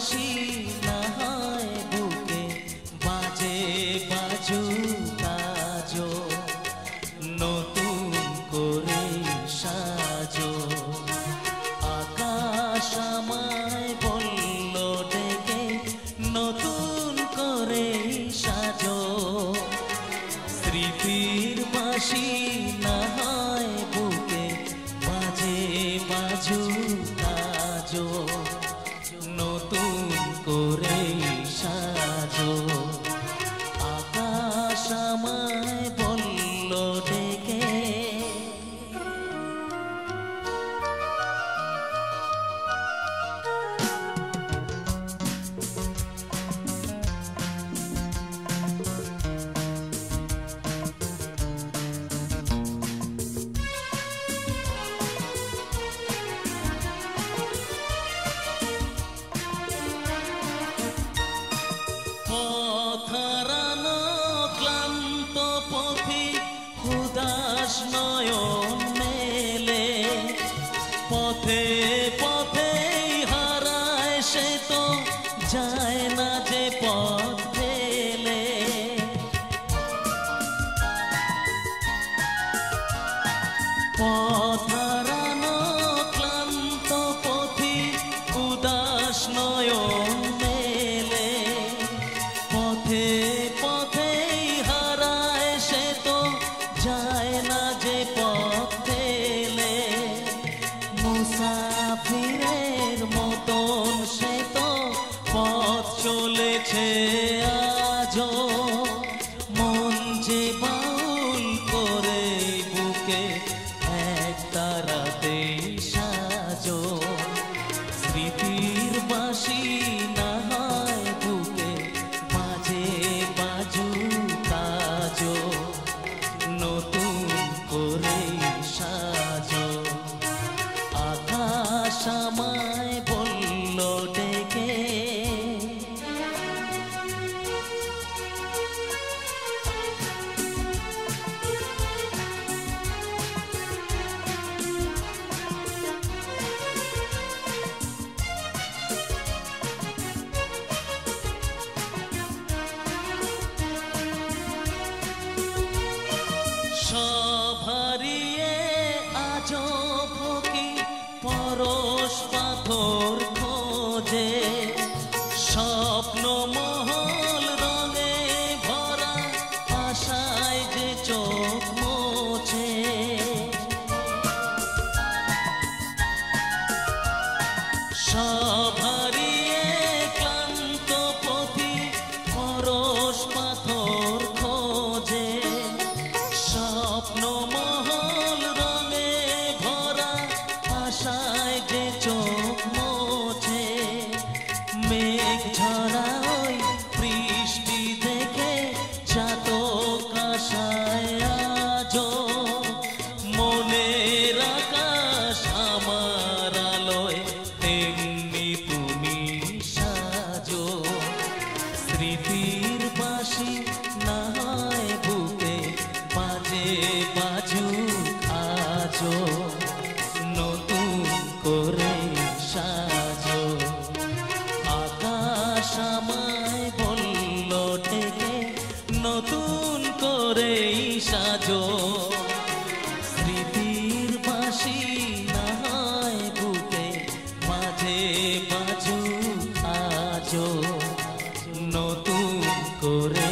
বাঁশি না হয় বুকে বাজে বাজু কাজো নতুন করে সাজো আকাশ আমায় বলল ডেকে নতুন করে সাজো স্মৃতির বাঁশি না হয় বুকে বাজে বাজু কাজো নতুন করে সাজো আকাশ আমায় বলল ডেকে হারানো ক্লান্ত পথি উদাস নয়ন মেলে পথে পথে হারায় সে তো যায় না যে পথ ফেলে পথ হারানো ক্লান্ত পথি উদাস নয়ন মেলে পথে পথে হারায় সে তো যায় না যে পথ ফেলে মুসাফিরের মতন সে তো পথ চলেছে আজও মন যে বাউল করে বুকে এক তারাতে সাজো স্মৃতির বাঁশি না হয় বুকে বাজে বাজু কাজো নতুন করে সাজো আকাশ আমায় বলল ডেকে সব হারিয়ে আজো ফকি পরশ পাথর খোঁজে স্বপ্ন মহল রঙে ভরা আশায় যে চোখ মোছে সব হারিয়ে ক্লান্ত পথি পরশ পাথর খোঁজে স্বপ্ন মহল রঙে ভরা আশায় যে চোখ মোছে মেঘ ঝরা ওই বৃষ্টি দেখে চাতক আশায় আজো মনের আকাশ আমার আলোয় তেমনি তুমি সাজো স্মৃতির বাঁশি না হয় বুকে বাজে বাজু আজো নতুন করে সাজো আকাশ আমায় বলল ডেকে নতুন করে সাজো স্মৃতির বাঁশি না হয় বুকে বাজে বাজু আজো নতুন করে